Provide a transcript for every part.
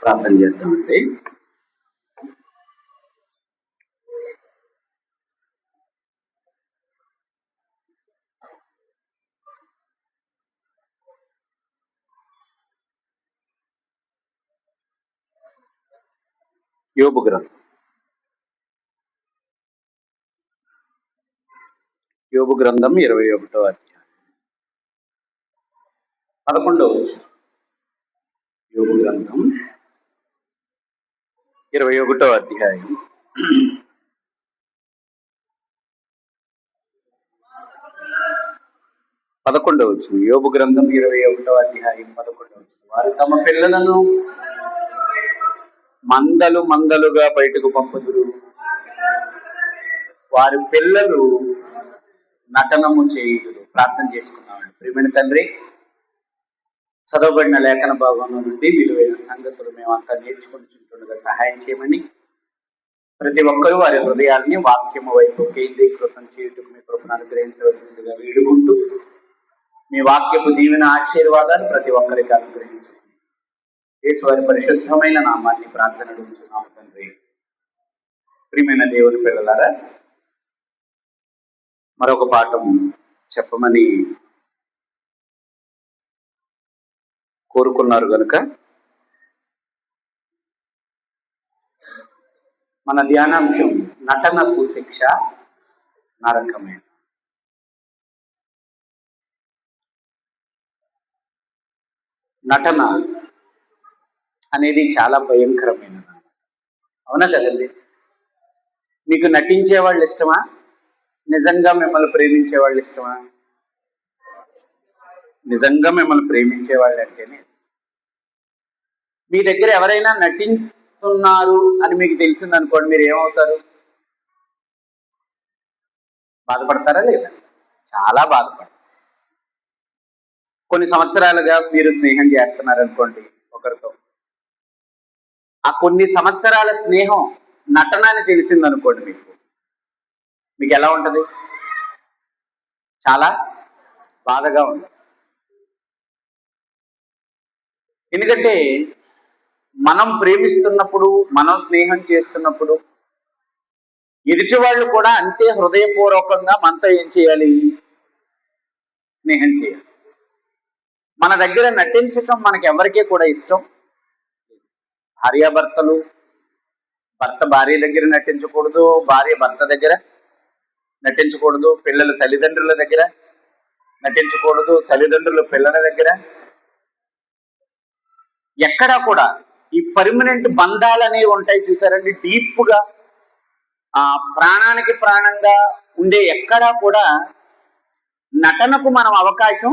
ప్రార్థన చేద్దామండి. యోబు గ్రంథం 21వ అధ్యాయం 11వ వచనం. యోబు గ్రంథం 21వ అధ్యాయం 11వ వచనం. యోబు గ్రంథం 21వ అధ్యాయం 11వ వచనం. వారు తమ పిల్లలను మందలుగా బయటకు పంపుదురు, వారి పిల్లలు నటనము చేయుదురు. ప్రార్థన చేసుకున్నామండి. ప్రియమైన తండ్రి, చదవబడిన లేఖన భాగంలో నుండి విలువైన సంగతులు మేమంతా నేర్చుకుంటుండగా సహాయం చేయమని, ప్రతి ఒక్కరూ వారి హృదయాల్ని వాక్యము వైపు కేంద్రీకృతం చేయుటకు మీ కృపను అనుగ్రహించవలసిందిగా వేడుకుంటూ, మీ వాక్యపు దీవెన ఆశీర్వాదాలు ప్రతి ఒక్కరికి అనుగ్రహించండి. యేసు వారి పరిశుద్ధమైన నామాన్ని ప్రార్థన అడుగుతున్నాము తండ్రి. ప్రియమైన దేవుని పిల్లలారా, మరొక పాఠం చెప్పమని కోరుకున్నారు కనుక మన ధ్యానాంశం నటనకు శిక్ష నరకమే. నటన అనేది చాలా భయంకరమైనది, అవునా కదండి? మీకు నటించే వాళ్ళు ఇష్టమా? నిజంగా మిమ్మల్ని ప్రేమించే వాళ్ళు ఇష్టమా? నిజంగా మిమ్మల్ని ప్రేమించే వాళ్ళు అంటేనే. మీ దగ్గర ఎవరైనా నటిస్తున్నారు అని మీకు తెలిసింది అనుకోండి, మీరు ఏమవుతారు? బాధపడతారా లేదా? చాలా బాధపడతారు. కొన్ని సంవత్సరాలుగా మీరు స్నేహం చేస్తున్నారనుకోండి ఒకరితో, ఆ కొన్ని సంవత్సరాల స్నేహం నటన అని తెలిసిందనుకోండి, మీకు ఎలా ఉంటుంది? చాలా బాధగా ఉంటుంది. ఎందుకంటే మనం ప్రేమిస్తున్నప్పుడు, మనం స్నేహం చేస్తున్నప్పుడు ఎదుటి వాళ్ళు కూడా అంతే హృదయపూర్వకంగా మనతో ఏం చేయాలి? స్నేహం చేయాలి. మన దగ్గర నటించటం మనకి ఎవరికీ కూడా ఇష్టం. భార్యాభర్తలు, భర్త భార్య దగ్గర నటించకూడదు, భార్య భర్త దగ్గర నటించకూడదు, పిల్లలు తల్లిదండ్రుల దగ్గర నటించకూడదు, తల్లిదండ్రులు పిల్లల దగ్గర. ఎక్కడా కూడా ఈ పర్మనెంట్ బంధాలు అనేవి ఉంటాయి చూసారండి, డీప్గా ప్రాణానికి ప్రాణంగా ఉండే ఎక్కడా కూడా నటనకు మనం అవకాశం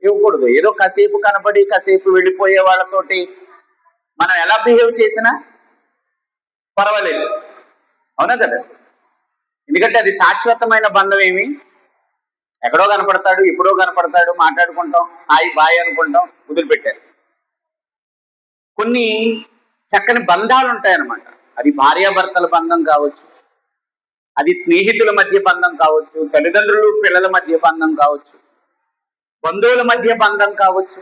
ఇవ్వకూడదు. ఏదో కాసేపు కనబడి కాసేపు వెళ్ళిపోయే వాళ్ళతోటి మనం ఎలా బిహేవ్ చేసినా పర్వాలేదు, అవునా కదా? ఎందుకంటే అది శాశ్వతమైన బంధం ఏమి. ఎక్కడో కనపడతాడు, ఎప్పుడో కనపడతాడు, మాట్లాడుకుంటాం, హాయ్ బాయ్ అనుకుంటాం, వదిలిపెట్టారు. కొన్ని చక్కని బంధాలు ఉంటాయన్నమాట. అది భార్యాభర్తల బంధం కావచ్చు, అది స్నేహితుల మధ్య బంధం కావచ్చు, తల్లిదండ్రులు పిల్లల మధ్య బంధం కావచ్చు, బంధువుల మధ్య బంధం కావచ్చు.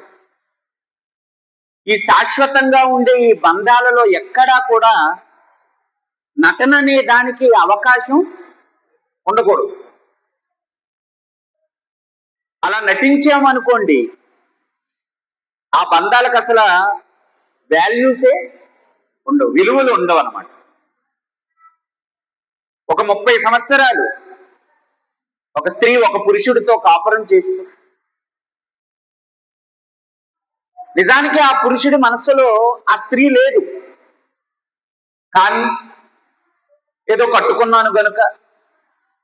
ఈ శాశ్వతంగా ఉండే ఈ బంధాలలో ఎక్కడా కూడా నటన అనే దానికి అవకాశం ఉండకూడదు. అలా నటించామనుకోండి, ఆ బంధాలకు అసలు వాల్యూసే ఉండవు, విలువలు ఉండవు అన్నమాట. ఒక 30 సంవత్సరాలు ఒక స్త్రీ ఒక పురుషుడితో కాపురం చేస్తూ, నిజానికి ఆ పురుషుడి మనసులో ఆ స్త్రీ లేదు, కానీ ఏదో కట్టుకున్నాను గనుక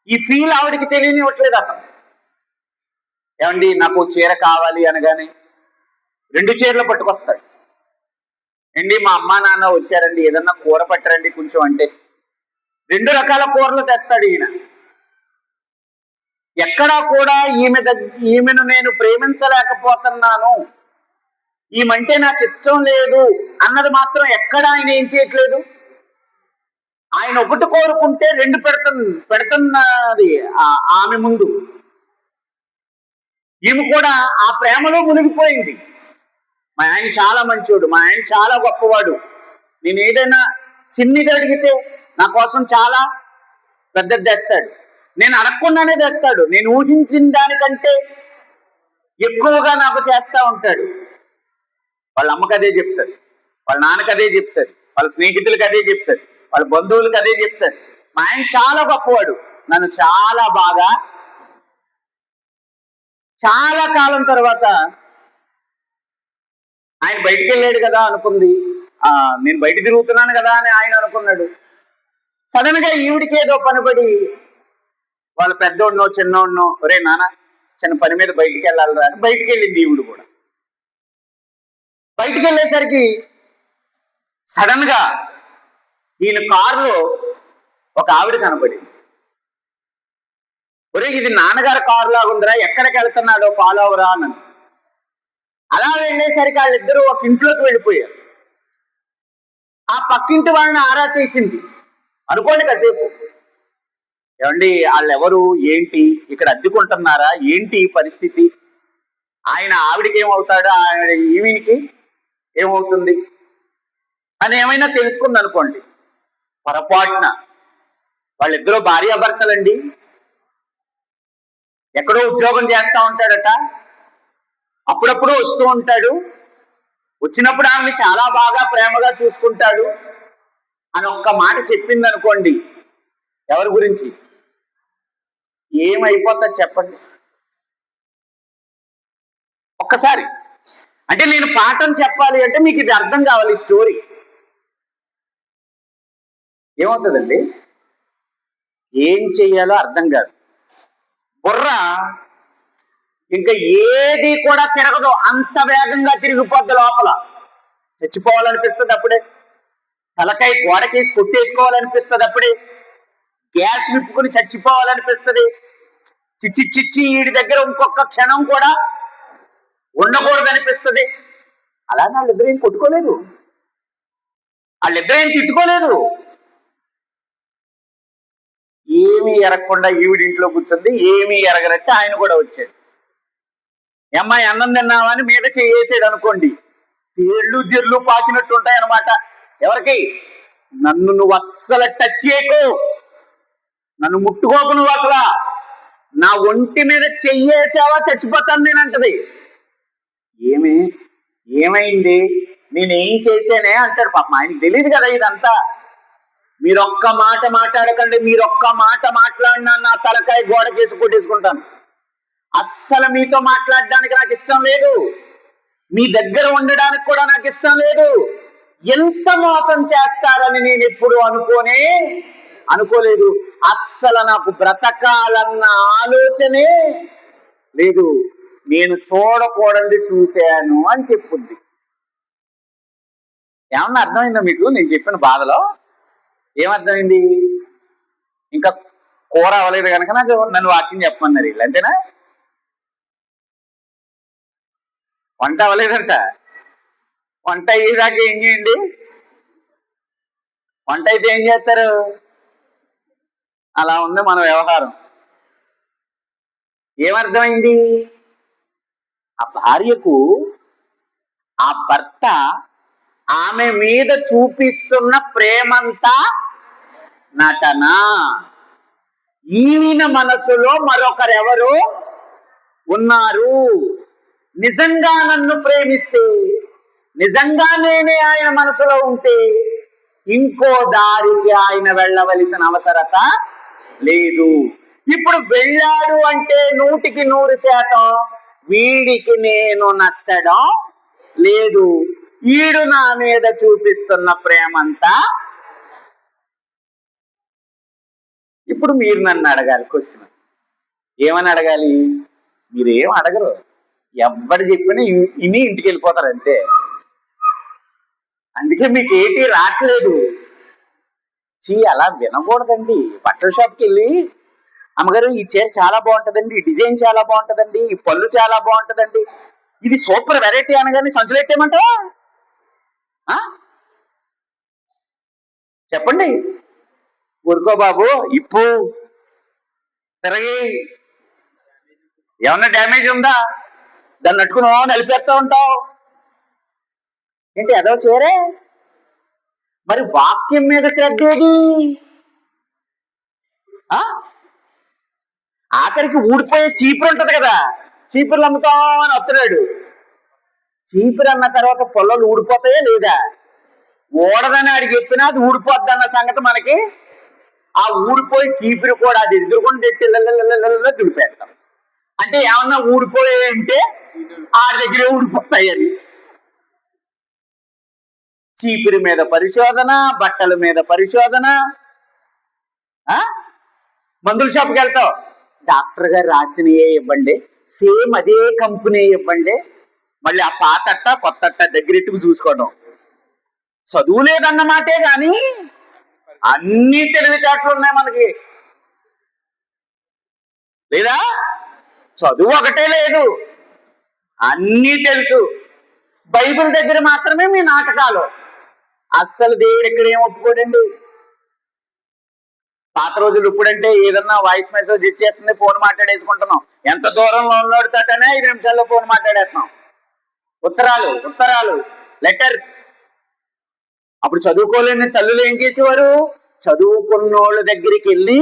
ఈ ఫీల్ ఆవిడికి తెలియనివ్వట్లేదు. అతను ఏమండి నాకు చీర కావాలి అనగానే 2 చీరలు పట్టుకొస్తాడు. అండి మా అమ్మా నాన్న వచ్చారండి, ఏదన్నా కూర పట్టరండి కొంచెం అంటే 2 రకాల కూరలు తెస్తాడు ఈయన. ఎక్కడా కూడా ఈమెను నేను ప్రేమించలేకపోతున్నాను, ఈమంటే నాకు ఇష్టం లేదు అన్నది మాత్రం ఎక్కడా ఆయన ఏం చేయట్లేదు. ఆయన ఒకటి కోరుకుంటే 2 పెడుతున్నది ఆమె ముందు. ఈమె కూడా ఆ ప్రేమలో మునిగిపోయింది. మా ఆయన చాలా మంచోడు, మా ఆయన చాలా గొప్పవాడు. నేను ఏదైనా చిన్నది అడిగితే నా కోసం చాలా పెద్దది తెస్తాడు. నేను అడగకుండానే తెస్తాడు. నేను ఊహించిన దానికంటే ఎక్కువగా నాకు చేస్తా ఉంటాడు. వాళ్ళ అమ్మకి అదే చెప్తాడు, వాళ్ళ నాన్నకి అదే చెప్తాడు, వాళ్ళ స్నేహితులకి అదే చెప్తాడు, వాళ్ళ బంధువులకి అదే చెప్తాడు. మా ఆయన చాలా గొప్పవాడు, నన్ను చాలా బాగా. చాలా కాలం తర్వాత ఆయన బయటికి వెళ్ళాడు కదా అనుకుంది. నేను బయట తిరుగుతున్నాను కదా అని ఆయన అనుకున్నాడు. సడన్ గా ఈవిడికి ఏదో పనిపడి వాళ్ళ పెద్దోడినో చిన్నోడినో, ఒరే నాన్న చిన్న పని మీద బయటికి వెళ్ళాలిరా అని బయటికి వెళ్ళింది ఈవిడ కూడా. బయటికి వెళ్ళేసరికి సడన్ గా ఈయన కారులో ఒక ఆవిడ కనపడింది. ఒరే ఇది నాన్నగారి కారు లాగా ఉందిరా, ఎక్కడికి వెళ్తున్నాడో ఫాలో అవరా అని. అలా వెళ్ళేసరికి వాళ్ళిద్దరూ ఒక ఇంట్లోకి వెళ్ళిపోయారు. ఆ పక్కింటి వాళ్ళని ఆరా చేసింది. అనుకోండి కాసేపు, ఏమండి వాళ్ళెవరు, ఏంటి, ఇక్కడ అద్దెకుంటున్నారా, ఏంటి పరిస్థితి, ఆయన ఆవిడికి ఏమవుతాడు, ఆవిడ ఈవినికి ఏమవుతుంది అని ఏమైనా తెలుసుకుంది అనుకోండి. పొరపాటున వాళ్ళిద్దరూ భార్యాభర్తలండి, ఎక్కడో ఉద్యోగం చేస్తా ఉంటాడట, అప్పుడప్పుడు వస్తూ ఉంటాడు, వచ్చినప్పుడు ఆమెని చాలా బాగా ప్రేమగా చూసుకుంటాడు అని ఒక్క మాట చెప్పింది అనుకోండి. ఎవరి గురించి ఏమైపోతుంది చెప్పండి ఒక్కసారి. అంటే నేను పాఠం చెప్పాలి అంటే మీకు ఇది అర్థం కావాలి, ఈ స్టోరీ ఏమవుతుందండి, ఏం చెయ్యాలో అర్థం కాదు. బుర్ర ఇంకా ఏది కూడా తిరగదు, అంత వేగంగా తిరిగిపోద్ది. లోపల చచ్చిపోవాలనిపిస్తుంది అప్పుడే, తలకాయ గోడకేసి కొట్టేసుకోవాలనిపిస్తుంది అప్పుడే, గ్యాస్ నింపుకుని చచ్చిపోవాలనిపిస్తుంది. చిచ్చి చిచ్చి వీడి దగ్గర ఇంకొక క్షణం కూడా ఉండకూడదు అనిపిస్తుంది. అలానే వాళ్ళిద్దరు ఏం కొట్టుకోలేదు, వాళ్ళిద్దరు ఏం తిట్టుకోలేదు. ఏమీ ఎరగకుండా ఈవిడింట్లో కూర్చుంది, ఏమీ ఎరగనట్టు ఆయన కూడా వచ్చాడు. అమ్మాయి అన్నం తిన్నావా అని మీద చేసాడు అనుకోండి, తేళ్ళు జిర్లు పాకినట్టు ఉంటాయి అనమాట. ఎవరికి? నన్ను నువ్వు అస్సలు టచ్ చేయకు, నన్ను ముట్టుకోకు, నువ్వు అసలు నా ఒంటి మీద చెయ్యేసావా చచ్చిపోతాను నేనంటది. ఏమైంది, నేనేం చేశానే అంటాడు. పాపం ఆయనకి తెలియదు కదా ఇదంతా. మీరొక్క మాట మాట్లాడకండి, మీరొక్క మాట మాట్లాడినా నా తలకాయ గోడకేసి కొట్టేసుకుంటాను. అస్సలు మీతో మాట్లాడడానికి నాకు ఇష్టం లేదు, మీ దగ్గర ఉండడానికి కూడా నాకు ఇష్టం లేదు. ఎంత మోసం చేస్తారని నేను ఎప్పుడు అనుకోలేదు. అస్సలు నాకు బ్రతకాలన్న ఆలోచనే లేదు, నేను చూడకూడదు చూశాను అని చెప్పుద్ది. ఏమన్నా అర్థమైందా మీకు నేను చెప్పిన బాధలో? ఏమర్థమైంది? ఇంకా కూర అవ్వలేదు కనుక నన్ను వాక్యం చెప్పమన్నారు వీళ్ళు, అంతేనా? వంట అవ్వలేదంట, వంట అయ్యేదాకా ఏం చేయండి, వంట అయితే ఏం చేస్తారు? అలా ఉంది మన వ్యవహారం. ఏమర్థమైంది? ఆ భార్యకు ఆ భర్త ఆమె మీద చూపిస్తున్న ప్రేమంతా నటన. ఈయన మనసులో మరొకరెవరో ఉన్నారు. నిజంగా నన్ను ప్రేమిస్తే, నిజంగా నేనే ఆయన మనసులో ఉంటే ఇంకో దారికి ఆయన వెళ్ళవలసిన అవసరత లేదు. ఇప్పుడు వెళ్ళాడు అంటే 100% వీడికి నేను నచ్చడం లేదు, వీడు నా మీద చూపిస్తున్న ప్రేమంతా. ఇప్పుడు మీరు నన్ను అడగాలి క్వశ్చన్, ఏమని అడగాలి? మీరేం అడగరు, ఎవరు చెప్పినా ఇని ఇంటికి వెళ్ళిపోతారు అంతే. అందుకే మీకు ఏంటి రావట్లేదు. అలా వినకూడదండి. బట్టల షాప్కి వెళ్ళి, అమ్మగారు ఈ చీర చాలా బాగుంటుందండి, ఈ డిజైన్ చాలా బాగుంటుందండి, ఈ పళ్ళు చాలా బాగుంటుందండి, ఇది సూపర్ వెరైటీ అనగానే సంచులు ఎట్టేయమంటావా? చెప్పండి. ఊరుకో బాబు, ఇప్పు తిరగి, ఏమన్నా డ్యామేజ్ ఉందా, దాన్ని నట్టుకుని నలిపేస్తా ఉంటావు. ఏంటి ఎదో చేరే? మరి వాక్యం మీద శ్రద్ధ ఏది? ఆఖరికి ఊడిపోయే చీపురు ఉంటది కదా, చీపుర్లు అమ్ముతామని వస్తున్నాడు. చీపురు అన్న తర్వాత పొలాలు ఊడిపోతాయా లేదా? ఓడదని ఆడికి చెప్పినా అది ఊడిపోద్ది అన్న సంగతి మనకి. ఆ ఊడిపోయి చీపురు కూడా అది ఎదురుకుండా తెచ్చి దుడిపేస్తాం. అంటే ఏమన్నా ఊడిపోయాయంటే ఆడి దగ్గరే ఊడిపోతాయి అని. చీపురి మీద పరిశోధన, బట్టల మీద పరిశోధన. మందుల షాప్కి వెళ్తావు, డాక్టర్ గారు రాసినయే ఇవ్వండి, సేమ్ అదే కంపెనీ ఇవ్వండి. మళ్ళీ ఆ పాతట్ట కొత్తట్ట దగ్గరెట్టుకు చూసుకోవడం. చదువు లేదన్నమాటే గాని అన్ని తెలివితేటలు ఉన్నాయి మనకి, లేదా? చదువు ఒకటే లేదు, అన్నీ తెలుసు. బైబిల్ దగ్గర మాత్రమే మీ నాటకాలు. అస్సలు దేవుడు ఇక్కడ ఏం ఒప్పుకోడండి. పాత రోజులు ఇప్పుడంటే ఏదన్నా వాయిస్ మెసేజ్ ఇచ్చేస్తుంది, ఫోన్ మాట్లాడేసుకుంటున్నాం. ఎంత దూరంలో ఉన్నోడితోటనే 5 నిమిషాల్లో ఫోన్ మాట్లాడేస్తున్నాం. ఉత్తరాలు లెటర్స్. అప్పుడు చదువుకోలేని తల్లులు ఏం చేసేవారు? చదువుకున్నోళ్ళ దగ్గరికి వెళ్ళి,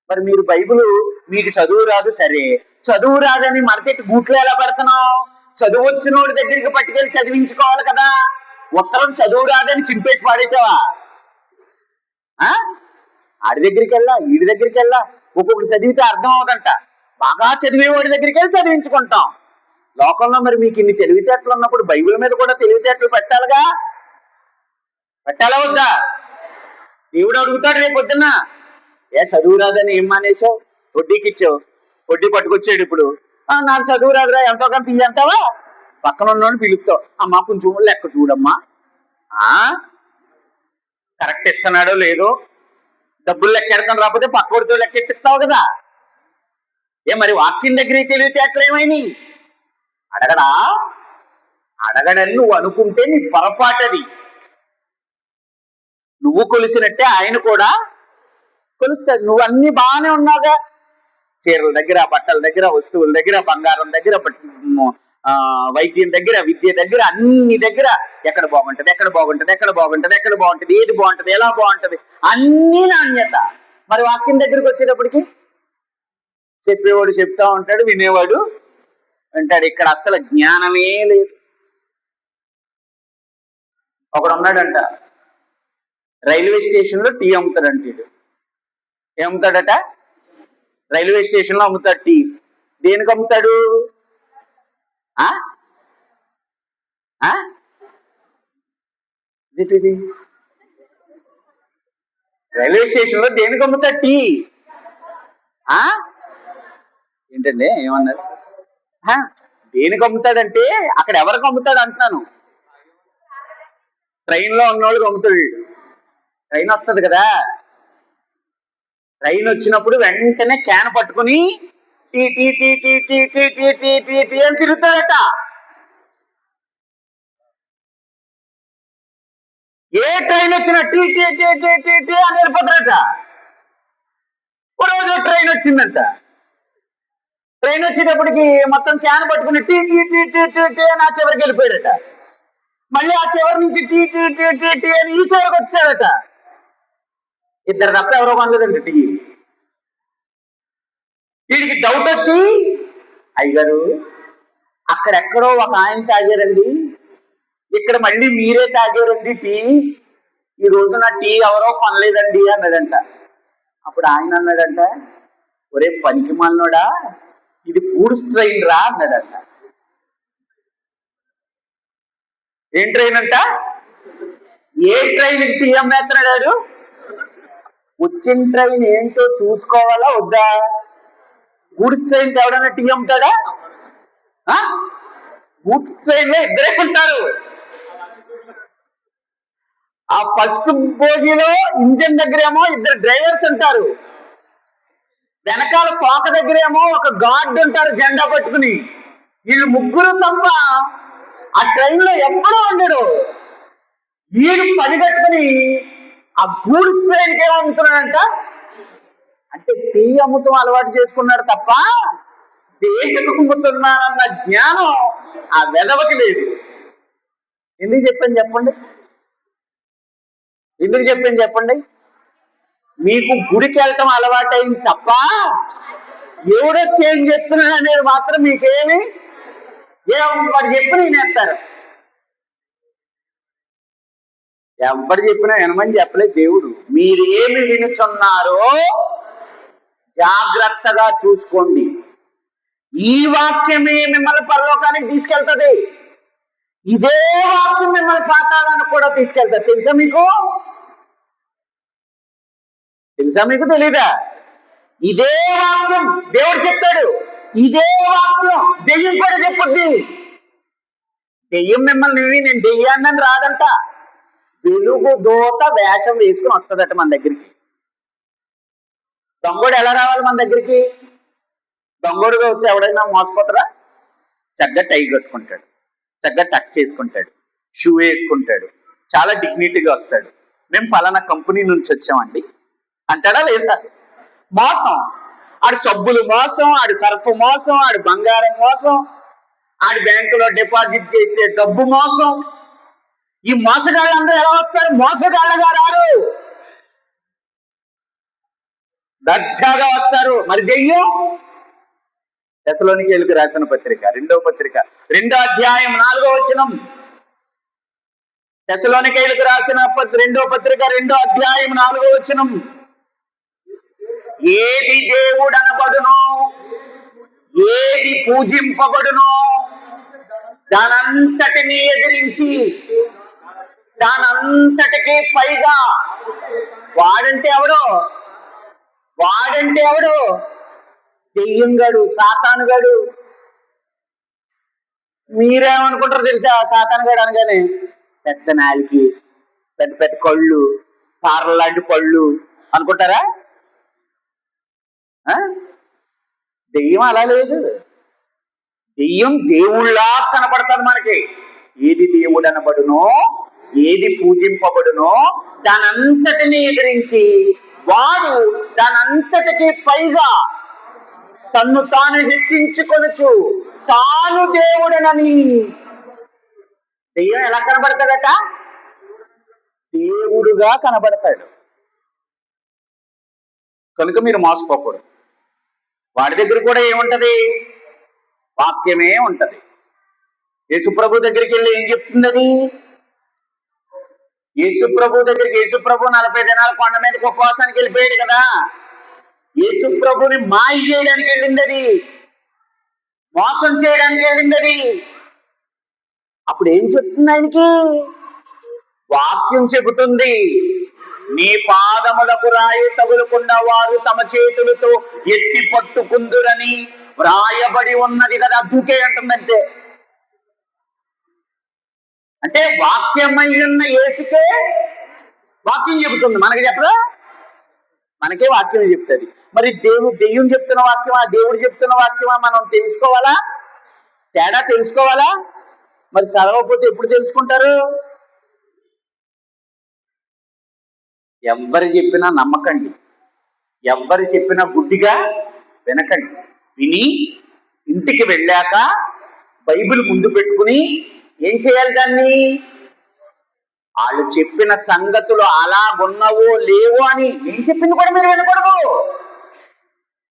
మరి మీరు బైబిల్ మీకు చదువు రాదు, సరే చదువు రాదని మనకెట్టి గూట్లో ఎలా పెడుతున్నావు? చదువు వచ్చినోడి దగ్గరికి పట్టుకెళ్ళి చదివించుకోవాలి కదా. ఉత్తరం చదువు రాదని చింపేసి పాడేసావా? ఆడి దగ్గరికి వెళ్ళా, వీడి దగ్గరికి వెళ్ళా, ఒక్కొక్కటి చదివితే అర్థం అవదంట. బాగా చదివేవాడి దగ్గరికి వెళ్ళి చదివించుకుంటాం. లోకంలో మరి మీకు ఇన్ని తెలివితేటలు ఉన్నప్పుడు బైబిల్ మీద కూడా తెలివితేటలు పెట్టాలిగా. పెట్టాలా వద్దా? దేవుడు అడుగుతాడు రేపు పొద్దున్న, ఏ చదువు రాదని ఏం మానేసావు? వడ్డీకి ఇచ్చావు, వడ్డీ పట్టుకొచ్చాడు. ఇప్పుడు నాకు చదువు రాదురా, ఎంతో కొంత తీయంటావా? పక్కన ఉన్నోడిని పిలుపుతావు, అమ్మా కొంచెం లెక్క చూడమ్మా, కరెక్ట్ ఇస్తున్నాడో లేదో. డబ్బులు లెక్కెడతాను రాకపోతే పక్కడితో లెక్కెట్టిస్తావు కదా. మరి వాక్యం దగ్గర తెలివితేటలు ఏమైనాయి? అడగడని నువ్వు అనుకుంటే నీ పొరపాటది. నువ్వు కొలిసినట్టే ఆయన కూడా కొలుస్తాడు. నువ్వు అన్ని బాగానే ఉన్నావుగా, చీరల దగ్గర, బట్టల దగ్గర, వస్తువుల దగ్గర, బంగారం దగ్గర, వైద్యం దగ్గర, విద్య దగ్గర, అన్ని దగ్గర ఎక్కడ బాగుంటది, ఏది బాగుంటది, ఎలా బాగుంటది, అన్ని నాణ్యత. మరి వాక్యం దగ్గరికి వచ్చేటప్పటికి చెప్పేవాడు చెప్తా ఉంటాడు, వినేవాడు అంటాడు. ఇక్కడ అసలు జ్ఞానమే లేదు. ఒకడు ఉన్నాడంట, రైల్వే స్టేషన్ లో టీ అమ్ముతాడంటాడు. ఏమమ్ముతాడట? రైల్వే స్టేషన్ లో అమ్ముతాడు టీ. దేనికి అమ్ముతాడు? రైల్వే స్టేషన్ లో దేనికి అమ్ముతాడు టీ? ఏంటండి ఏమన్నారు? దేనికి అమ్ముతాడంటే అక్కడ ఎవరికి అమ్ముతాడు అంటున్నాను. ట్రైన్ లో ఉన్నోళ్ళకి అమ్ముతాడు. ట్రైన్ వస్తుంది కదా, ట్రైన్ వచ్చినప్పుడు వెంటనే క్యాన్ పట్టుకుని tea tea tea tea tea tea tea tea tea tea అని తిరుగుతాడట. ఏ ట్రైన్ వచ్చినా tea tea tea tea tea tea అని వెళ్ళిపోతాడట. ఒక రోజు ట్రైన్ వచ్చిందంట, ట్రైన్ వచ్చేటప్పటికి మొత్తం క్యాన్ పట్టుకుని tea tea tea tea tea tea అని ఆ చివరికి వెళ్ళిపోయాడట. మళ్ళీ ఆ చివరి నుంచి tea tea tea tea tea అని ఈ చివరికి వచ్చాడట. ఇద్దరు తప్ప ఎవరో కొనలేదండి టీ. వీడికి డౌట్ వచ్చి, అయ్యగారు అక్కడెక్కడో ఒక ఆయన తాగారండి, ఇక్కడ మళ్ళీ మీరే తాగారండి టీ, ఈ రోజు నా టీ ఎవరో కొనలేదండి అన్నాడంట. అప్పుడు ఆయన అన్నాడంట, ఒరే పనికి మాలినోడా, ఇది గూడ్స్ ట్రైన్ రా అన్నాడంట. ఏం ట్రైన్ అంట? ఏ ట్రైన్ టీ అమ్మేస్తున్నాడు? వచ్చిన ట్రైన్ ఏంటో చూసుకోవాలా వద్దా? గూడ్స్ ట్రైన్ ఎవడన్నా టీ అమ్ముతాడా? గూడ్స్ ట్రైన్ లో ఇద్దరే ఉంటారు. ఆ ఫస్ట్ బోగిలో ఇంజన్ దగ్గర ఏమో ఇద్దరు డ్రైవర్స్ ఉంటారు, వెనకాల తోక దగ్గర ఏమో ఒక గార్డ్ ఉంటారు జెండా పట్టుకుని. వీళ్ళు ముగ్గురు తప్ప ఆ ట్రైన్ లో ఎప్పుడూ ఉండరు. వీడు పని కట్టుకుని ఆ గూడ్స్ ట్రైన్ కి ఏమమ్ముతున్నాడంట అంటే టీ అమ్ముతాం అలవాటు చేసుకున్నాడు తప్ప దేనికి అమ్ముతున్నానన్న జ్ఞానం ఆ వెధవకి లేదు. ఎందుకు చెప్పాను చెప్పండి? ఎందుకు చెప్పాను చెప్పండి? మీకు గుడికి వెళ్ళటం అలవాటైంది తప్ప ఎవడొచ్చి ఏం చెప్తున్నాడు అనేది మాత్రం మీకేమి వాడు చెప్పి నేనేస్తారు. ఎవరు చెప్పినా వినమని చెప్పలేదు దేవుడు. మీరేమి వినుచున్నారో జాగ్రత్తగా చూసుకోండి. ఈ వాక్యమే మిమ్మల్ని పరలోకానికి తీసుకెళ్తుంది. ఇదే వాక్యం మిమ్మల్ని పాతాళానికి కూడా తీసుకెళ్తుంది. తెలుసా మీకు? తెలీదా? ఇదే వాక్యం దేవుడు చెప్తాడు. ఇదే వాక్యం దెయ్యం కూడా చెప్పుద్ది. దెయ్యం మిమ్మల్ని నేను దెయ్యాన్ని రాదంట. వెలుగు దూత వేషం వేసుకుని వస్తుందట మన దగ్గరికి. దొంగోడు ఎలా రావాలి మన దగ్గరికి? దొంగోడుగా వస్తే ఎవడైనా మోసపోతారా? చక్కగా టై కట్టుకుంటాడు, చక్కగా టక్ చేసుకుంటాడు, షూ వేసుకుంటాడు, చాలా డిగ్నిటీగా వస్తాడు. మేము పలానా కంపెనీ నుంచి వచ్చామండి అంటాడా లేదా? మోసం. ఆడు సబ్బులు మోసం, ఆడి సర్ఫ్ మోసం, ఆడి బంగారం మోసం, ఆడి బ్యాంకులో డిపాజిట్ చేసే డబ్బు మోసం. ఈ మోసగాళ్ళందరూ ఎలా వస్తారు? మోసగాళ్ళగా రారు, దర్జాగా వస్తారు. మరి దెయ్యం తెస్సలోనికీయులకు రాసిన పత్రిక 2వ పత్రిక 2వ అధ్యాయం 4వ వచనం. తెస్సలోనికీయులకు రాసిన 2వ పత్రిక 2వ అధ్యాయం 4వ వచనం. ఏది దేవుడనబడునో, ఏది పూజింపబడునో దానంతటిని ఎదిరించి, దానంతటికి పైగా వాడంటే ఎవడో? దెయ్యంగాడు, సాతానుగాడు. మీరేమనుకుంటారో తెలుసా? సాతానుగాడు అనగానే పెద్ద నాలికి, పెద్ద పెద్ద కళ్ళు, పార్ల లాంటి పళ్ళు అనుకుంటారా? దెయ్యం అలా లేదు. దెయ్యం దేవుళ్ళా కనపడతాడు మనకి. ఏది దేవుడు అనబడునో, ఏది పూజింపబడునో దానంతటిని ఎదిరించి వాడు దానంతటికి పైగా తన్ను తాను హెచ్చించుకొనుచు తాను దేవుడనని. దెయ్యం ఎలా కనబడతాడట? దేవుడుగా కనబడతాడు. కనుక మీరు మోసపోకూడదు. వాడి దగ్గర కూడా ఏముంటది? వాక్యమే ఉంటది. యేసుప్రభు దగ్గరికి వెళ్ళి ఏం చెప్తుంది అది? యేసుప్రభు 40 దినాలు కొండ మీదకి ఉపవాసానికి వెళ్ళిపోయాడు కదా. యేసుప్రభుని మాయ చేయడానికి వెళ్ళింది అది, మోసం చేయడానికి వెళ్ళింది అది. అప్పుడు ఏం చెప్తుంది ఆయనకి? వాక్యం చెబుతుంది, నీ పాదములకు రాయి తగులకుండా వారు తమ చేతులతో ఎత్తి పట్టుకుందురని వ్రాయబడి ఉన్నది కదా. దూకే అంటుందంటే అంటే వాక్యమై ఉన్న యేసుకే వాక్యం చెబుతుంది, మనకి చెప్పదా? మనకే వాక్యం చెప్తుంది. మరి దెయ్యం చెప్తున్న వాక్యమా, దేవుడు చెప్తున్న వాక్యమా మనం తెలుసుకోవాలా? తేడా తెలుసుకోవాలా? మరి చదవకపోతే ఎప్పుడు తెలుసుకుంటారు? ఎవ్వరు చెప్పినా నమ్మకండి, ఎవ్వరు చెప్పినా గుడ్డిగా వినకండి. విని ఇంటికి వెళ్ళాక బైబిల్ ముందు పెట్టుకుని ఏం చేయాలి? దాన్ని వాళ్ళు చెప్పిన సంగతులు అలాగున్నవో లేవో అని నేను చెప్పింది కూడా మీరు వినకూడదు.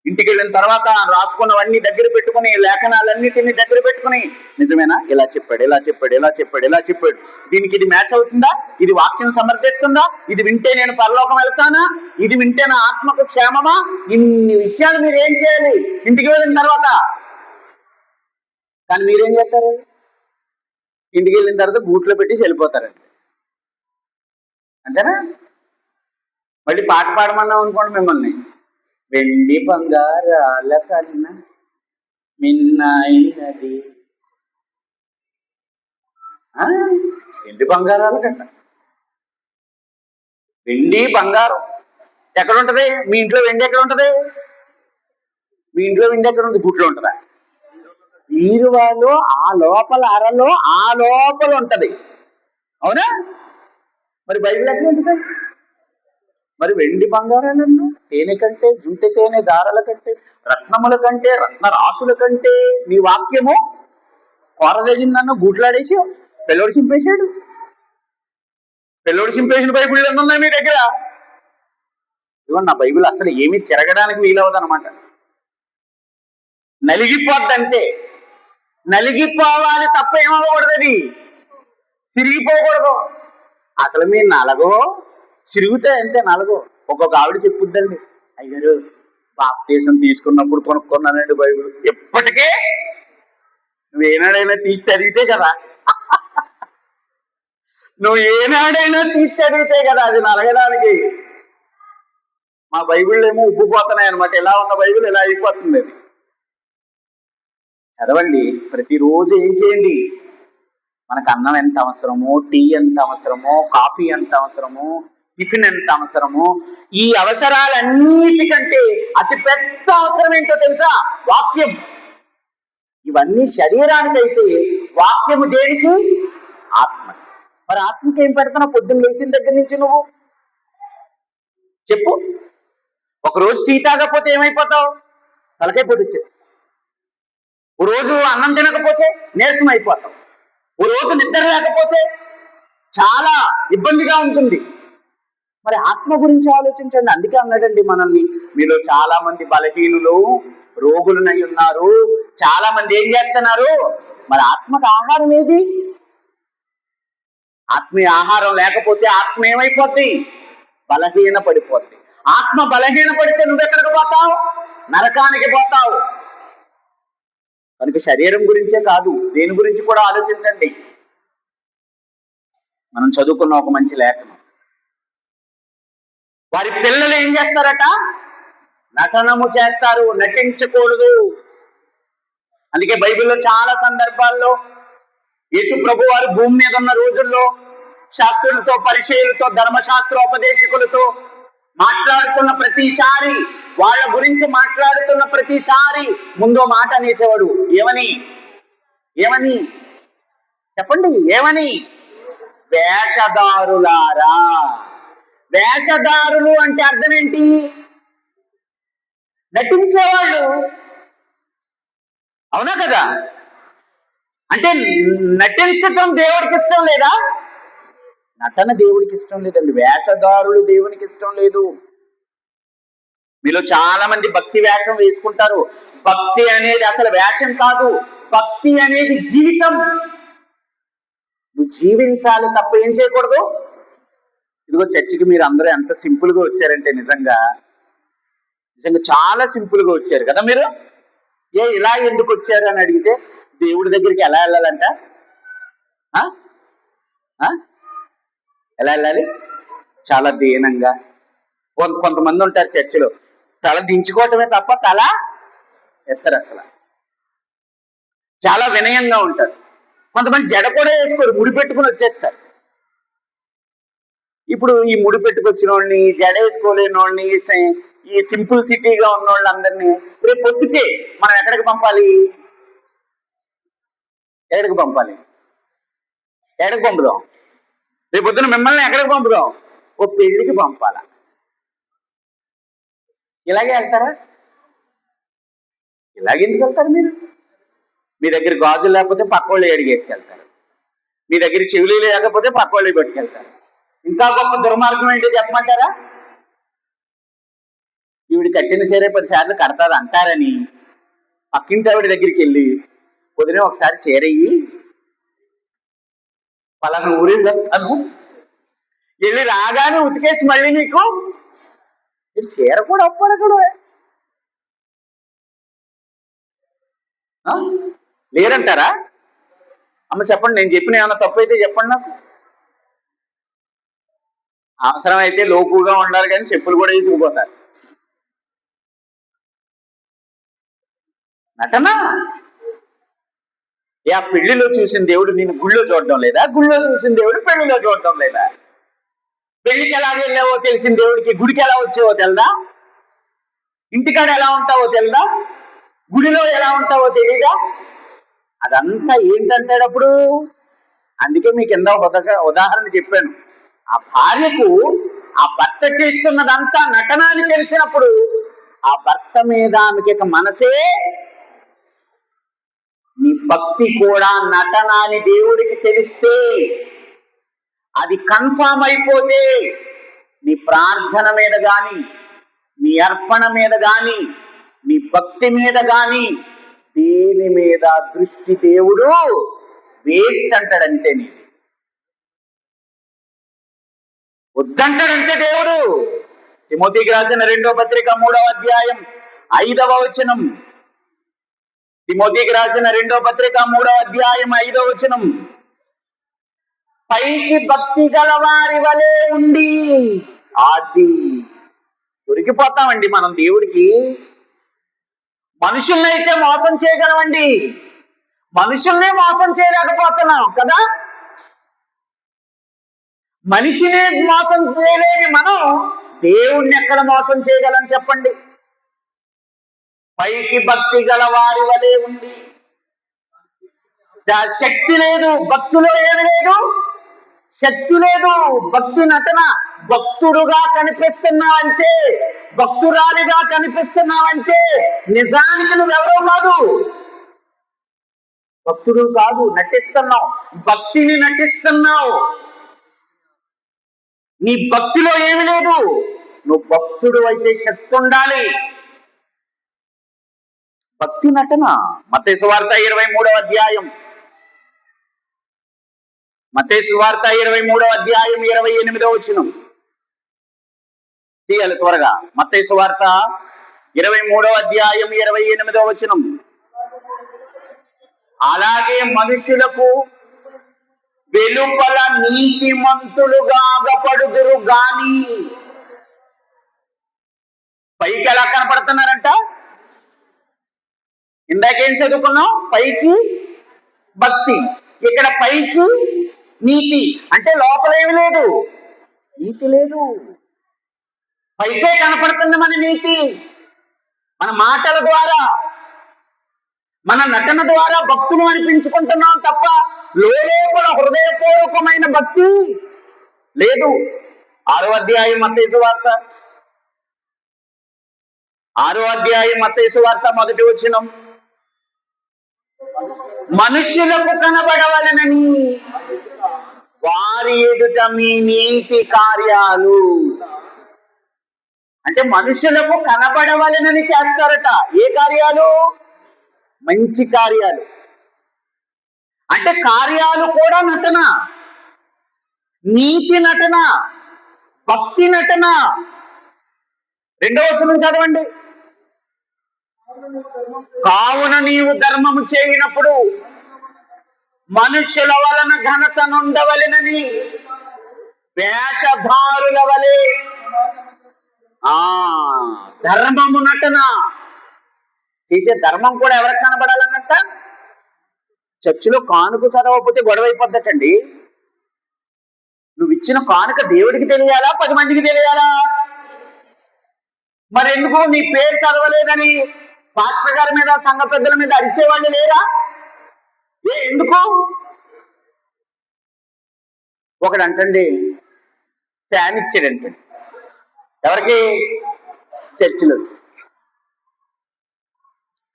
ఇంటికి వెళ్ళిన తర్వాత రాసుకున్నవన్నీ దగ్గర పెట్టుకుని, లేఖనాలన్నిటినీ దగ్గర పెట్టుకుని, నిజమేనా? ఇలా చెప్పాడు, దీనికి ఇది మ్యాచ్ అవుతుందా? ఇది వాక్యం సమర్థిస్తుందా? ఇది వింటే నేను పరలోకం వెళ్తానా? ఇది వింటే నా ఆత్మకు క్షేమమా? ఇన్ని విషయాలు మీరు ఏం చేయాలి ఇంటికి వెళ్ళిన తర్వాత. కానీ మీరేం చేస్తారు? ఇంటికి వెళ్ళిన తర్వాత గూట్లో పెట్టి వెళ్ళిపోతారండి. అంతేనా? మళ్ళీ పాట పాడమన్నాం అనుకోండి మిమ్మల్ని, వెండి బంగారాల కన్నా మిన్నైనది. వెండి బంగారాల కన్నా, వెండి బంగారం ఎక్కడ ఉంటది? మీ ఇంట్లో వెండి ఎక్కడ ఉంటది? మీ ఇంట్లో వెండి ఎక్కడ ఉంది? గుట్లో ఉంటుందా? ఈరువాలో ఆ లోపల అరలో ఆ లోపల ఉంటది. అవునా? మరి బైబిల్ ఎక్కడ ఉంటుంది? మరి వెండి బంగారాలను తేనె కంటే, జుంటె తేనె దారాల కంటే, రత్నముల కంటే, రత్న రాసుల కంటే నీ వాక్యము కొరదగిందన్ను గూట్లాడేసి పిల్లోడు చింపేశాడు. పిల్లోడు చింపేసిన బైబిల్ ఎన్ని ఉన్నాయి మీ దగ్గర? ఇదిగోండి, నా బైబిల్ అసలు ఏమీ తిరగడానికి వీలవదు అనమాట. నలిగిపోద్దంటే నలిగిపోవాలి తప్ప ఏమవ్వకూడదు, అది చిరిగిపోకూడదు. అసలు మీ నలగో చిరుగుతే అంతే, నలగో. ఒక్కొక్క ఆవిడ చెప్పుద్దండి, అయ్యారు బాప్తీసం తీసుకున్నప్పుడు కొనుక్కున్నానండి బైబిల్. ఎప్పటికే నువ్వు ఏనాడైనా తీసి చదివితే కదా, నువ్వు ఏనాడైనా తీసి చదివితే కదా అది నలగడానికి. మా బైబిల్ ఏమో ఉబ్బిపోతున్నాయి అనమాట. ఎలా ఉన్న బైబిల్ ఎలా అయిపోతుంది. అది చదవండి, ప్రతిరోజు ఏం చేయండి, మనకు అన్నం ఎంత అవసరమో, టీ ఎంత అవసరమో, కాఫీ ఎంత అవసరమో, టిఫిన్ ఎంత అవసరమో, ఈ అవసరాలన్నిటికంటే అతి పెద్ద అవసరం ఏంటో తెలుసా? వాక్యం. ఇవన్నీ శరీరానికైతే వాక్యము దేనికి? ఆత్మ. మరి ఆత్మకి ఏం పెడతావు పొద్దున్న లేచిన దగ్గర నుంచి నువ్వు చెప్పు. ఒకరోజు టీ తాగకపోతే ఏమైపోతావు? తలకాయ పొద్దు వచ్చేసి. ఓ రోజు అన్నం తినకపోతే నీరసం అయిపోతావు. ఓ రోజు నిద్ర లేకపోతే చాలా ఇబ్బందిగా ఉంటుంది. మరి ఆత్మ గురించి ఆలోచించండి. అందుకే అన్నాడండి మనల్ని, మీలో చాలా మంది బలహీనులు, రోగులునై ఉన్నారు. చాలా మంది ఏం చేస్తున్నారు? మరి ఆత్మకు ఆహారం ఏది? ఆత్మీయ ఆహారం లేకపోతే ఆత్మ ఏమైపోద్ది? బలహీన పడిపోద్ది. ఆత్మ బలహీన పడితే నువ్వెక్కడికి పోతావు? నరకానికి పోతావు. కనుక శరీరం గురించే కాదు, దేని గురించి కూడా ఆలోచించండి. మనం చదువుకున్న ఒక మంచి లేఖనం, వారి పిల్లలు ఏం చేస్తారట? నటనము చేస్తారు, నటించకూడదు. అందుకే బైబిల్లో చాలా సందర్భాల్లో యేసు ప్రభు వారు భూమి మీద ఉన్న రోజుల్లో శాస్త్రులతో, పరిచయులతో, ధర్మశాస్త్రోపదేశకులతో మాట్లాడుతున్న ప్రతిసారి, వాళ్ళ గురించి మాట్లాడుతున్న ప్రతిసారి ముందో మాట అనేసేవాడు. ఏమని? ఏమని చెప్పండి? ఏమని? వేషధారులారా. వేషధారులు అంటే అర్థం ఏంటి? నటించేవాళ్ళు. అవునా కదా? అంటే నటించటం దేవుడికి ఇష్టం లేదా? నటన దేవుడికి ఇష్టం లేదండి. వేషధారులు దేవునికి ఇష్టం లేదు. మీలో చాలా మంది భక్తి వేషం వేసుకుంటారు. భక్తి అనేది అసలు వేషం కాదు, భక్తి అనేది జీవితం. నువ్వు జీవించాలి తప్ప ఏం చేయకూడదు. ఇదిగో చర్చికి మీరు అందరూ ఎంత సింపుల్ గా వచ్చారంటే, నిజంగా చాలా సింపుల్ గా వచ్చారు కదా మీరు. ఇలా ఎందుకు వచ్చారు అని అడిగితే, దేవుడి దగ్గరికి ఎలా వెళ్ళాలంట? ఎలా వెళ్ళాలి? చాలా దీనంగా. కొంతమంది ఉంటారు చర్చిలో, తల దించుకోవటమే తప్ప తల ఎత్తరు అసలు. చాలా వినయంగా ఉంటారు. కొంతమంది జడ కూడా వేసుకోరు, ముడి పెట్టుకుని వచ్చేస్తారు. ఇప్పుడు ఈ ముడి పెట్టుకొచ్చిన వాళ్ళని, జడ వేసుకోలేని వాళ్ళని, ఈ సింపుల్ సిటీగా ఉన్న వాళ్ళందరినీ రేపు పొద్దుకే మనం ఎక్కడికి పంపాలి? ఎక్కడికి పంపాలి? ఎక్కడికి పంపుదాం? రేపు పొద్దున మిమ్మల్ని ఎక్కడికి పంపుదాం? ఓ పెళ్లికి పంపాలా? ఇలాగే వెళ్తారా? ఇలాగెందుకు వెళ్తారు మీరు? మీ దగ్గర గాజులు లేకపోతే పక్క వాళ్ళు అడిగేసుకెళ్తారు. మీ దగ్గర చెవులు లేకపోతే పక్క వాళ్ళు పట్టుకెళ్తారు. ఇంకా గొప్ప దుర్మార్గం ఏంటో చెప్పమంటారా? ఈవిడ కట్టిన సరే 10 సార్లు కడతారు అంటారని పక్కింటి ఆవిడ దగ్గరికి వెళ్ళి, పొద్దునే ఒకసారి చేరయ్యి పలానా ఊరేది వస్తాను, వెళ్ళి రాగానే ఉతికేసి మళ్ళీ నీకు చీర కూడా అప్పడకూడదు. లేరంటారా? అమ్మ చెప్పండి, నేను చెప్పిన ఏమన్నా తప్పు అయితే చెప్పండి నాకు. అవసరం అయితే లోకుగా ఉండాలి కానీ చెప్పులు కూడా వేసుకుపోతారు. నటన. ఆ పెళ్లిలో చూసిన దేవుడు నేను గుళ్ళో చూడడం లేదా? గుళ్ళో చూసిన దేవుడు పెళ్లిలో చూడడం లేదా? పెళ్లికి ఎలా వెళ్ళావో తెలిసిన దేవుడికి గుడికి ఎలా వచ్చావో తెలదా? ఇంటికాడ ఎలా ఉంటావో తెలదా? గుడిలో ఎలా ఉంటావో తెలీదా? అదంతా ఏంటంటాడు అప్పుడు? అందుకే మీకు కింద ఉదాహరణ చెప్పాను. ఆ భార్యకు ఆ భర్త చేస్తున్నదంతా నటన అని తెలిసినప్పుడు ఆ భర్త మీద ఆమెకి మనసే, నీ భక్తి కూడా నటన అని దేవుడికి తెలిస్తే, అది కన్ఫామ్ అయిపోతే, నీ ప్రార్థన మీద గాని, నీ అర్పణ మీద గాని, నీ భక్తి మీద గాని, దేని మీద దృష్టి దేవుడు వేస్ట్ అంటాడంటే, నీ వద్దంటాడంటే దేవుడు. తిమోతికి రాసిన 2వ పత్రిక 3వ అధ్యాయం 5వ వచనం. తిమోతికి రాసిన 2వ పత్రిక 3వ అధ్యాయం 5వ వచనం. పైకి భక్తి గల వారి వలె ఉండి, అది దొరికిపోతామండి మనం దేవుడికి. మనుషుల్నైతే మోసం చేయగలమండి, మనుషుల్నే మోసం చేయలేకపోతున్నాం కదా. మనిషిని మోసం చేయలేని మనం దేవుణ్ణి ఎక్కడ మోసం చేయగలం చెప్పండి. పైకి భక్తి గల వారి వలె ఉంది. శక్తి లేదు భక్తిలో, ఏమి లేదు, శక్తి లేదు. భక్తి నటన. భక్తుడుగా కనిపిస్తున్నావంటే, భక్తురాలిగా కనిపిస్తున్నావంటే నిజానికి నువ్వెవరో కాదు, భక్తుడు కాదు, నటిస్తున్నావు, భక్తిని నటిస్తున్నావు. నీ భక్తిలో ఏమి లేదు. నువ్వు భక్తుడు అయితే శక్తి ఉండాలి. భక్తి నటన. మత్తయి సువార్త 23వ అధ్యాయం, మత్తయి సువార్త 23వ అధ్యాయం 28వ వచనం తీయాలి త్వరగా. మత్తయి సువార్త 23వ అధ్యాయం 28వ వచనం. అలాగే మనుషులకు వెలుపల నీతిమంతులుగా అగపడుదురు గాని, పైకి ఎలా కనపడుతున్నారంట? ఇందాకేం చదువుకున్నాం? పైకి భక్తి, ఇక్కడ పైకి నీతి. అంటే లోపల ఏమి లేదు, నీతి లేదు. పైకే కనపడుతుంది మన నీతి. మన మాటల ద్వారా, మన నటన ద్వారా భక్తులు అనిపించుకుంటున్నాం తప్ప లోపల హృదయపూర్వకమైన భక్తి లేదు. 6వ అధ్యాయం మత్తయి సువార్త, 6వ అధ్యాయం మత్తయి సువార్త 1వ వచనం. మనుష్యులకు కనబడవలెనని వారి ఎదుట మీ నీతి కార్యాలు. అంటే మనుషులకు కనబడవలెనని చేస్తారట. ఏ కార్యాలు? మంచి కార్యాలు. అంటే కార్యాలు కూడా నటన, నీతి నటన, భక్తి నటన. 2వ వచనం చదవండి. కావున నీవు ధర్మము చేయనప్పుడు మనుషుల వలన ఘనత నుండవలెనని వేషధారుల వలె. ధర్మము నటన చేసే ధర్మం కూడా ఎవరికి కనబడాలన్నట్ట? చర్చిలో కానుక చదవకపోతే గొడవ అయిపోద్దటండి. నువ్వు ఇచ్చిన కానుక దేవుడికి తెలియాలా, 10 మందికి తెలియాలా? మరెందుకు నీ పేరు చదవలేదని పాస్టర్ గారి మీద, సంఘ పెద్దల మీద అరిచేవాళ్ళు లేరా? ఎందుకు? ఒకడంటండి ఫ్యాన్ ఇచ్చాడంటే, ఎవరికి? చర్చిలో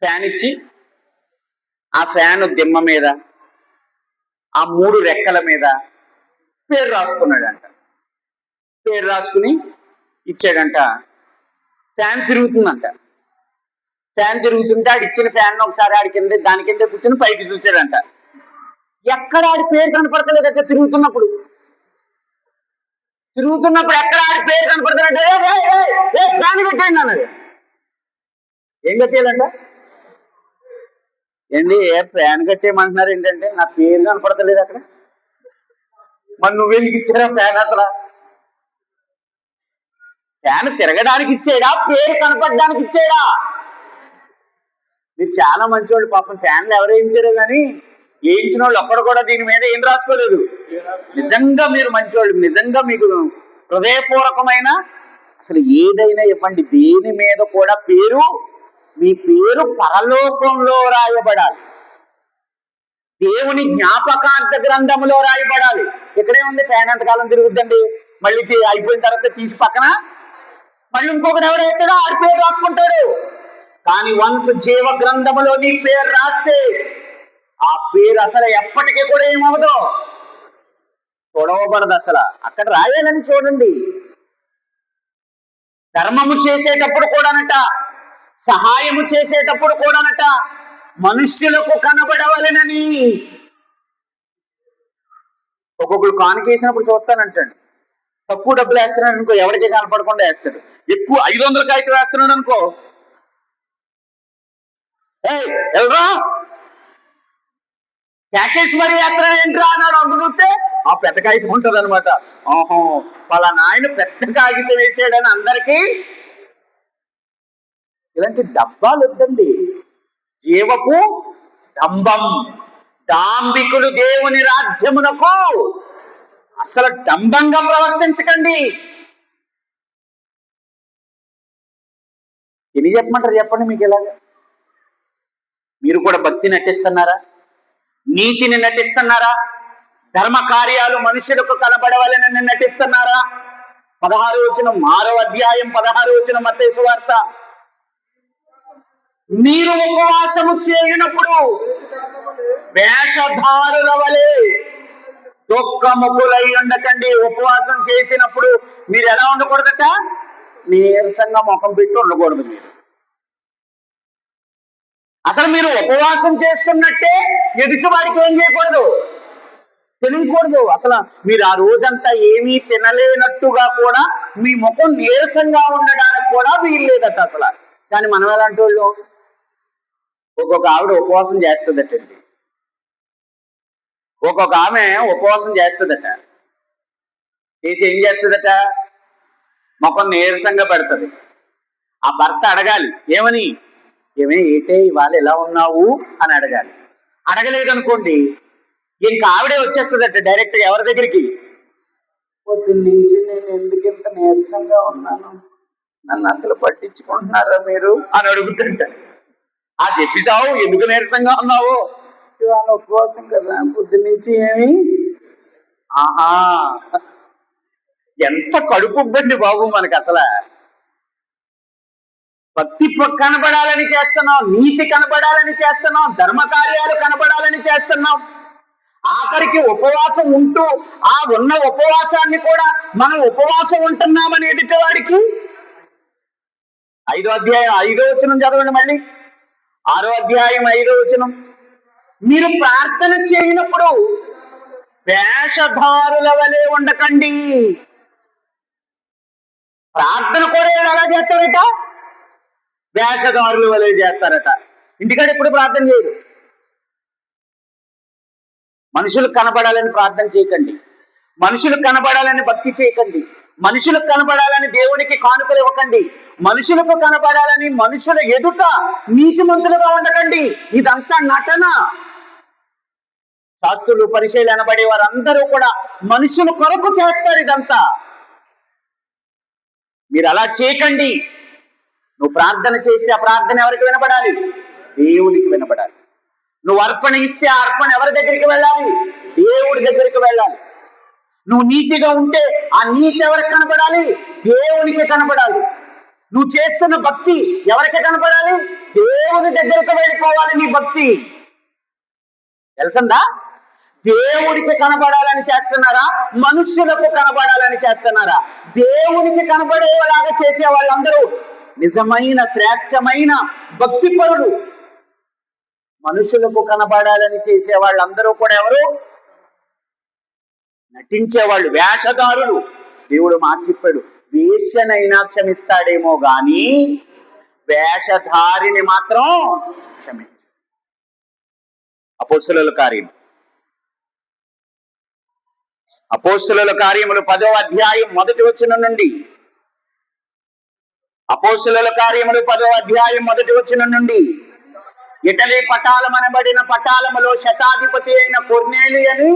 ఫ్యాన్ ఇచ్చి, ఆ ఫ్యాన్ దిమ్మ మీద, ఆ 3 రెక్కల మీద పేరు రాసుకున్నాడంట. పేరు రాసుకుని ఇచ్చాడంట. ఫ్యాన్ తిరుగుతుందంట. ఫ్యాన్ తిరుగుతుంటే ఆడు ఇచ్చిన ఫ్యాన్ ఒకసారి ఆడి కింద, దాని కింద కూర్చొని పైకి చూశాడంట. ఎక్కడ ఆడి పేరు కనపడతలేదట. తిరుగుతున్నప్పుడు ఎక్కడ ఆడి పేరు కనపడతాడంటే ఫ్యాన్ కట్టేయండి అన్నాడు. ఏం కట్టేయాలంట? ఏంటి ఫ్యాన్ కట్టేయమంటున్నారు ఏంటంటే, నా పేరు కనపడతలేదు అక్కడ. మరి నువ్వెందుకు ఇచ్చారా ఫ్యాన్? అసలు ఫ్యాన్ తిరగడానికి ఇచ్చాడా, పేరు కనపడడానికి ఇచ్చాడా? మీరు చాలా మంచివాళ్ళు పాపం. ఫ్యాన్లు ఎవరు వేయించారో కానీ వేయించిన వాళ్ళు ఒక్కడు కూడా దీని మీద ఏం రాసుకోలేదు. నిజంగా మీరు మంచివాళ్ళు, నిజంగా మీకు హృదయపూర్వకమైన అసలు ఏదైనా ఇవ్వండి. దేని మీద కూడా పేరు, మీ పేరు పరలోకంలో రాయబడాలి, దేవుని జ్ఞాపకార్థ గ్రంథములో రాయబడాలి. ఇక్కడే ఉంది ఫ్యాన్ ఎంతకాలం తిరుగుద్దండి, మళ్ళీ అయిపోయిన తర్వాత తీసి పక్కన మళ్ళీ ఇంకొకటి ఎవరైతే ఆడి పేరు రాసుకుంటాడు. కానీ వన్స్ జీవ గ్రంథములో నీ పేరు రాస్తే ఆ పేరు అసలు ఎప్పటికీ కూడా ఏమవదు, చూడవబడదు. అసలు అక్కడ రాయాలని చూడండి. ధర్మము చేసేటప్పుడు కూడానట, సహాయము చేసేటప్పుడు కూడానట, మనుష్యులకు కనబడవలెనని. ఒక్కొక్కరు కానుకేసినప్పుడు చూస్తానంటాడు, తక్కువ డబ్బులు వేస్తున్నాడు అనుకో, ఎవరికి కనపడకుండా వేస్తాడు. ఎక్కువ 500 కాగితం వేస్తున్నాడు అనుకో, ఎవరా ప్యాకేజ్ మరి వేస్తున్నాడు ఏంట్రా అన్నాడు. అందు చూస్తే ఆ పెద్ద కాగితం ఉంటుంది అనమాట. ఓహో, పలానా ఆయన పెద్ద కాగితం వేసాడని అందరికీ. ఇలాంటి డబ్బాలు వద్దండి. జీవపు డంబం. డాంబికులు దేవుని రాజ్యమునకు అసలు డంబంగా ప్రవర్తించకండి. ఎన్ని చెప్పమంటారు చెప్పండి మీకు ఇలాగా? మీరు కూడా భక్తి నటిస్తున్నారా? నీతిని నటిస్తున్నారా? ధర్మ కార్యాలు మనుషులకు కనబడవలెనని నటిస్తున్నారా? 16వ వచనం, 6వ అధ్యాయం 16వ వచనం మత్తయి సువార్త. మీరు ఉపవాసము చేయనప్పుడు వేషధారుల వలె దుఃఖముఖులై ఉండకండి. ఉపవాసం చేసినప్పుడు మీరు ఎలా ఉండకూడదట? నీరసంగా ముఖం పెట్టి ఉండకూడదు. మీరు అసలు మీరు ఉపవాసం చేస్తున్నట్టే ఎదుటి వాడికి ఏం చేయకూడదు, తెలియకూడదు. అసలు మీరు ఆ రోజంతా ఏమీ తినలేనట్టుగా కూడా మీ ముఖం నీరసంగా ఉండడానికి కూడా వీలు లేదట అసలు. కానీ మనం ఎలాంటి వాళ్ళు? ఒక్కొక్క ఆవిడ ఉపవాసం చేస్తుందటండి. ఒక్కొక్క ఆమె ఉపవాసం చేస్తుందట. చేసి ఏం చేస్తుందట? ముఖం నీరసంగా పెడుతుంది. ఆ భర్త అడగాలి, ఏమని? ఏటే ఇవాళ ఎలా ఉన్నావు అని అడగాలి. అడగలేదనుకోండి, ఇంకా ఆవిడే వచ్చేస్తుందట డైరెక్ట్ గా ఎవరి దగ్గరికి? పొద్దున్నుంచి నేను ఎందుకు ఇంత నీరసంగా ఉన్నాను, నన్ను అసలు పట్టించుకుంటున్నారా మీరు అని అడుగుతుంట. ఆ చెప్పిసావు, ఎందుకు నీరసంగా ఉన్నావు? ఇవాళ ఉపవాసం కదా, పొద్దున్నుంచి ఏమి. ఆహా, ఎంత కడుపు ఉబ్బండి బాబు మనకు అసలు. భక్తి కనబడాలని చేస్తున్నాం, నీతి కనబడాలని చేస్తున్నాం, ధర్మ కార్యాలు కనబడాలని చేస్తున్నాం. ఆఖరికి ఉపవాసం ఉంటూ ఆ ఉన్న ఉపవాసాన్ని కూడా మనం ఉపవాసం ఉంటున్నామని ఎదుటి వాడికి 5వ అధ్యాయం 5వ వచనం చదవండి మళ్ళీ. 6వ అధ్యాయం 5వ వచనం. మీరు ప్రార్థన చేయనప్పుడు వేషధారుల వలె ఉండకండి. ప్రార్థన కూడా ఎలా చేస్తారట? వేషధారుల వలె చేస్తారట. ఇంటికాడ ఎప్పుడు ప్రార్థన చేయరు. మనుషులకు కనబడాలని ప్రార్థన చేయకండి. మనుషులకు కనబడాలని భక్తి చేయకండి. మనుషులకు కనబడాలని దేవునికి కానుకలు ఇవ్వకండి. మనుషులకు కనబడాలని మనుషుల ఎదుట నీతిమంతులుగా ఉండకండి. ఇదంతా నటన. శాస్త్రులు, పరిచయులు అనబడే వారందరూ కూడా మనుషుల కొరకు చేస్తారు ఇదంతా. మీరు అలా చేయకండి. నువ్వు ప్రార్థన చేస్తే ఆ ప్రార్థన ఎవరికి వినపడాలి? దేవునికి వినపడాలి. నువ్వు అర్పణ ఇస్తే ఆ అర్పణ ఎవరి దగ్గరికి వెళ్ళాలి? దేవుడి దగ్గరికి వెళ్ళాలి. నువ్వు నీతిగా ఉంటే ఆ నీతి ఎవరికి కనపడాలి? దేవునికి కనపడాలి. నువ్వు చేస్తున్న భక్తి ఎవరికి కనపడాలి? దేవుని దగ్గరికి వెళ్ళిపోవాలి. నీ భక్తి వెళ్తుందా? దేవుడికి కనబడాలని చేస్తున్నారా? మనుష్యులకు కనబడాలని చేస్తున్నారా? దేవునికి కనబడేలాగా చేసే వాళ్ళందరూ నిజమైన శ్రేష్టమైన భక్తి పరులు. మనుషులకు కనబడాలని చేసే వాళ్ళందరూ కూడా ఎవరు? నటించేవాళ్ళు, వేషధారులు. దేవుడు మాట చెప్పాడు, వేషనైనా క్షమిస్తాడేమో గాని వేషధారిని మాత్రం క్షమించు. అపోస్తలుల కార్యములు 10వ అధ్యాయం 1వ వచనం నుండి. అపోస్తలుల కార్యములు 10వ అధ్యాయం 1వ వచనం నుండి. ఇటలీ పటాలం అనబడిన పటాలములో శతాధిపతి అయిన కొర్నేలియని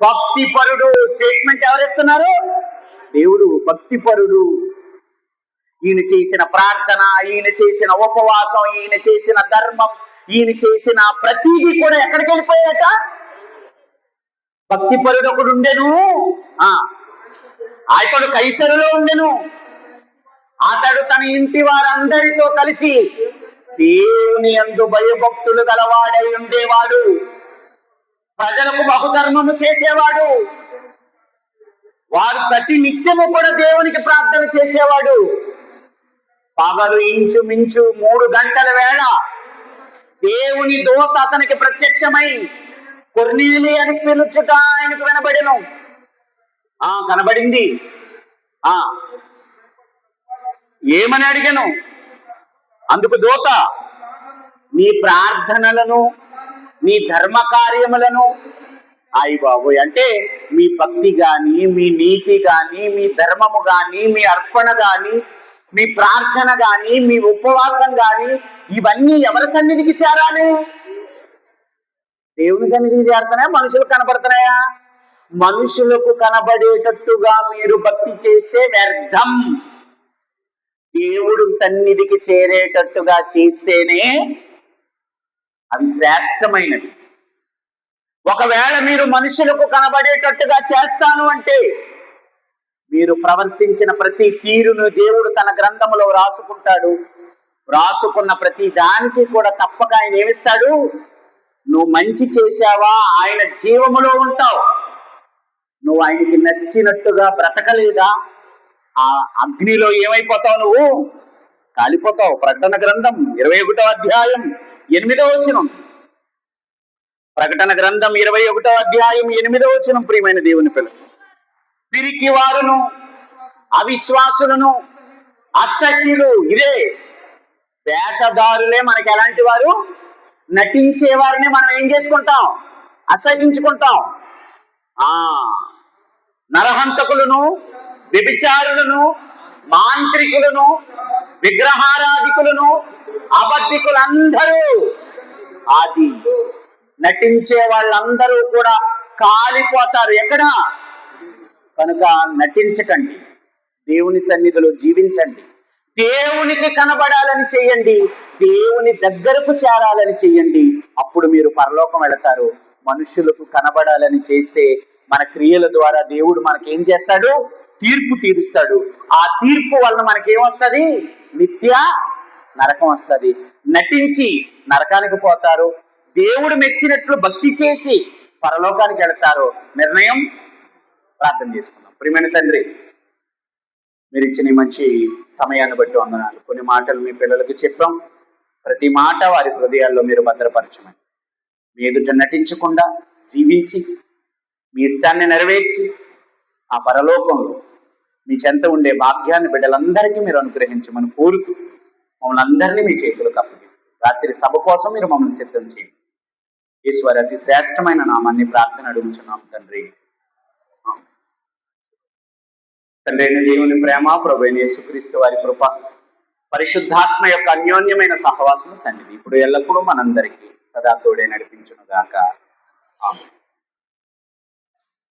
భక్తిపరుడు. స్టేట్మెంట్ ఎవరిస్తున్నారు? దేవుడు. భక్తిపరుడు. ఈయన చేసిన ప్రార్థన, ఈయన చేసిన ఉపవాసం, ఈయన చేసిన ధర్మం, ఈయన చేసిన ప్రతిదీ కూడా ఎక్కడికి వెళ్ళిపోయాట? భక్తిపరుడు ఒకడు ఉండెను. అతడు కైసరులో ఉండెను. అతడు తన ఇంటి వారందరితో కలిసి దేవుని యందు భయభక్తులు గలవాడై ఉండేవాడు, ప్రజలకు బహుధర్మము చేసేవాడు, వారు ప్రతి నిత్యము కూడా దేవునికి ప్రార్థన చేసేవాడు. పగలు ఇంచుమించు 3 గంటల వేళ దేవుని దూత అతనికి ప్రత్యక్షమై కొర్నేలి అని పిలుచుట ఆయనకు వినబడెను. కనబడింది. ఏమని అడిగాను? అందుకు దూత, నీ ప్రార్థనలను, నీ ధర్మ కార్యములను, అయ్య బాబోయ్, అంటే మీ భక్తి గాని, మీ నీతి గాని, మీ ధర్మము గాని, మీ అర్పణ గాని, మీ ప్రార్థన గాని, మీ ఉపవాసం గాని, ఇవన్నీ ఎవరి సన్నిధికి చేరాలి? దేవుని సన్నిధికి చేరుతున్నాయా, మనుషులకు కనబడుతున్నాయా? మనుషులకు కనబడేటట్టుగా మీరు భక్తి చేస్తే వ్యర్థం. దేవుడు సన్నిధికి చేరేటట్టుగా చేస్తేనే అవి శ్రేష్టమైనవి. ఒకవేళ మీరు మనుషులకు కనబడేటట్టుగా చేస్తాను అంటే, మీరు ప్రవర్తించిన ప్రతి తీరును దేవుడు తన గ్రంథములో రాసుకుంటాడు. రాసుకున్న ప్రతి దానికి కూడా తప్పక ఆయన ఏమిస్తాడు? నువ్వు మంచి చేశావా, ఆయన జీవములో ఉంటావు. నువ్వు ఆయనకి నచ్చినట్టుగా బ్రతకలేదా, ఆ అగ్నిలో ఏమైపోతావు? నువ్వు కాలిపోతావు. ప్రకటన గ్రంథం 21వ అధ్యాయం 8వ వచనం. ప్రకటన గ్రంథం 21వ అధ్యాయం 8వ వచనం. ప్రియమైన దేవుని పిల్లలు, పిరికి వారును, అవిశ్వాసులను, అసహ్యులు, ఇదే వేషధారులే మనకి ఎలాంటి వారు? నటించే వారిని మనం ఏం చేసుకుంటాం? అసహించుకుంటాం. నరహంతకులను, వ్యభిచారులను, మాంత్రికులను, విగ్రహారాధికులను, అబద్ధికులందరూ, ఆది నటించే వాళ్ళందరూ కూడా కాలిపోతారు. ఎక్కడ? కనుక నటించకండి, దేవుని సన్నిధిలో జీవించండి, దేవునికి కనబడాలని చెయ్యండి, దేవుని దగ్గరకు చేరాలని చెయ్యండి. అప్పుడు మీరు పరలోకం వెళతారు. మనుషులకు కనబడాలని చేస్తే మన క్రియల ద్వారా దేవుడు మనకేం చేస్తాడు? తీర్పు తీరుస్తాడు. ఆ తీర్పు వలన మనకేమొస్తుంది? నిత్య నరకం వస్తుంది. నటించి నరకానికి పోతారు. దేవుడు మెచ్చినట్లు భక్తి చేసి పరలోకానికి వెళతారు. నిర్ణయం ప్రార్థన చేసుకుందాం. ప్రియమైన తండ్రి, మీరు ఇచ్చిన మంచి సమయాన్ని బట్టి వందనాలు. కొన్ని మాటలు మీ పిల్లలకు చెప్పాం. ప్రతి మాట వారి హృదయాల్లో మీరు భద్రపరచమని, మీ ఎదుట నటించకుండా జీవించి మీ ఇష్టాన్ని నెరవేర్చి ఆ పరలోకంలో మీ చెంత ఉండే భాగ్యాన్ని బిడ్డలందరికీ మీరు అనుగ్రహించమని కోరుతూ మమ్మల్ని అందరినీ మీ చేతులకు అప్పగిస్తారు. రాత్రి సభ కోసం మీరు మమ్మల్ని సిద్ధం చేయండి. ఈశ్వరి అతి శ్రేష్టమైన నామాన్ని ప్రార్థన అడుగుచున్నాం తండ్రి. తండ్రి అయిన దేవుని ప్రేమ, ప్రభు అయిన యేసుక్రీస్తు వారి కృప, పరిశుద్ధాత్మ యొక్క అన్యోన్యమైన సహవాసం సన్నిధి ఇప్పుడు ఎల్లప్పుడూ మనందరికీ సదా తోడే నడిపించును గాక. ఆమేన్.